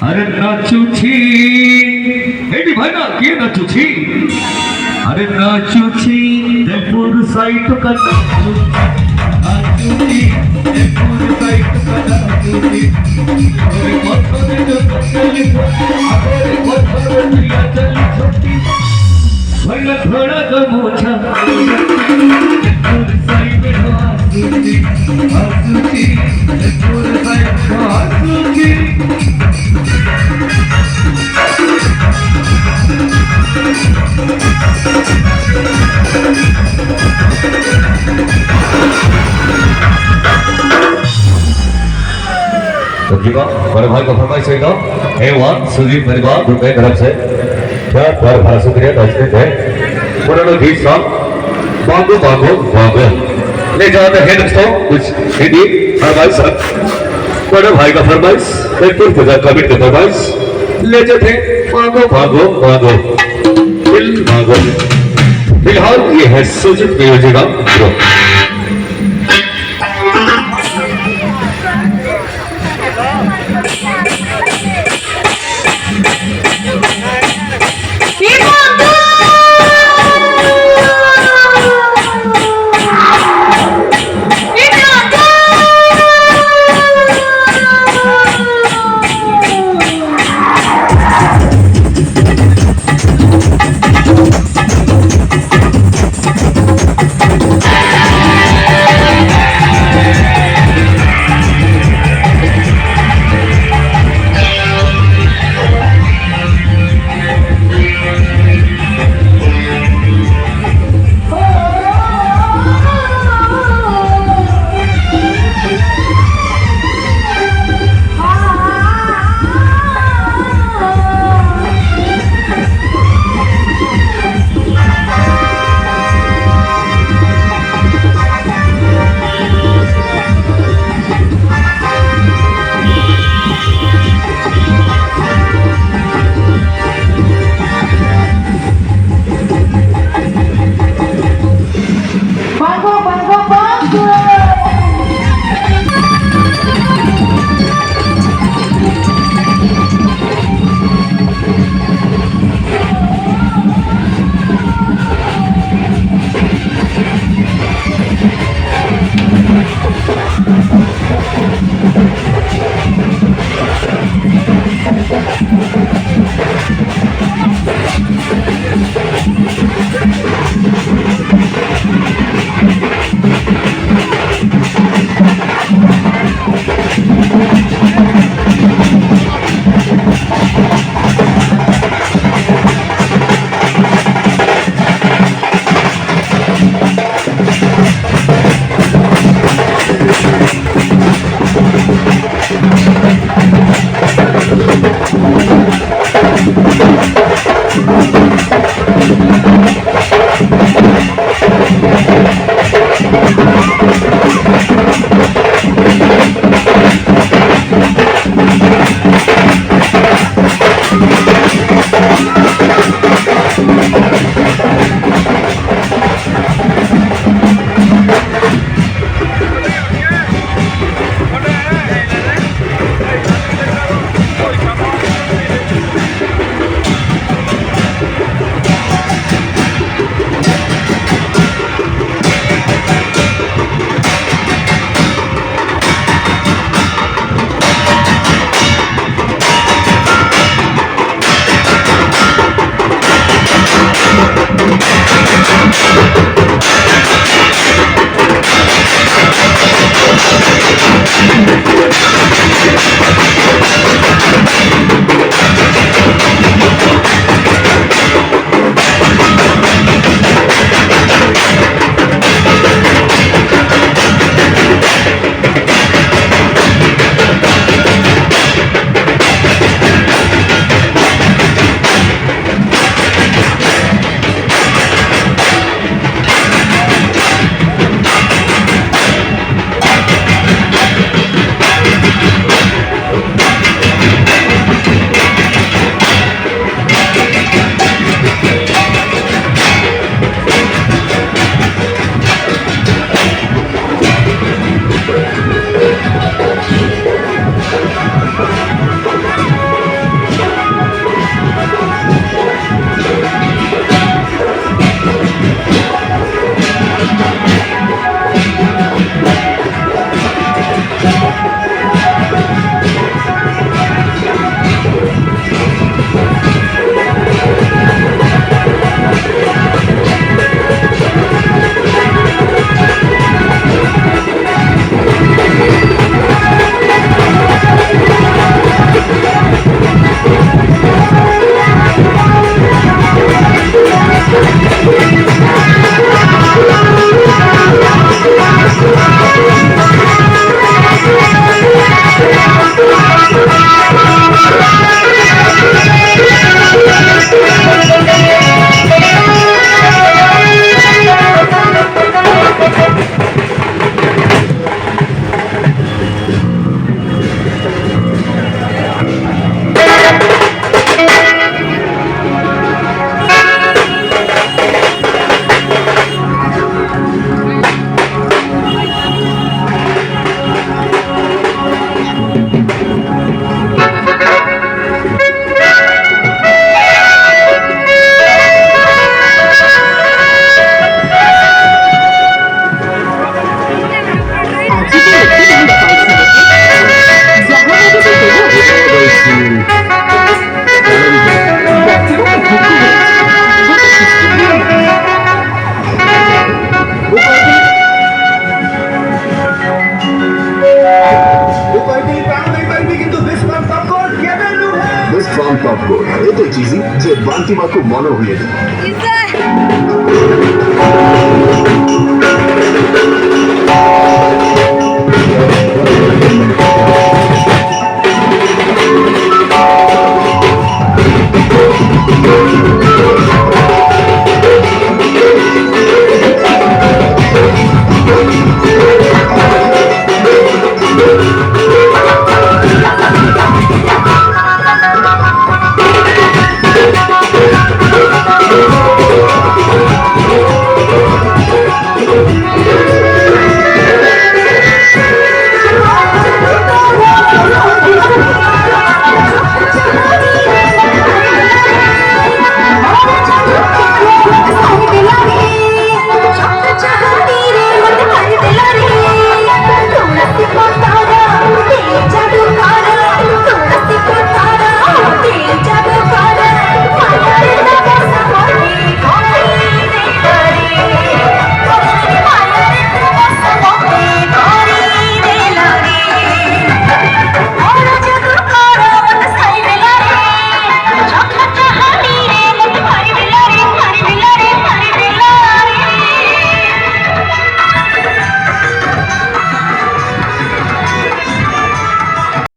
अरे नाचुछी एडी भाई ना के नाचुछी अरे नाचुछी देपुर साइट का नाचुछी देपुर साइट का नाचुछी अरे मत दे जो चली अरे मत दे दिया चली छोटी वरना थोड़ा तो मोछा देपुर साइट का नाचुछी नाचुछी देपुर साइट का नाचुछी बड़े भाई को फरमाइश है A1 सुजीत परिवार ग्रुप की तरफ से बहुत बहुत बड़ा शुक्रिया दोस्तों है उन्होंने गीत सॉन्ग बांगो बांगो बांगो ले जाते हैं दोस्तों कुछ हिंदी फरमाइश बड़े भाई का फरमाइश बिल्कुल पूजा कमिटी का फरमाइश ले जाते हैं बांगो बांगो बांगो फिलहाल ये है सुजीत म्यूजिक ग्रुप এতে চিজি যে বান্তি মা খুব মনে হয়ে যায়।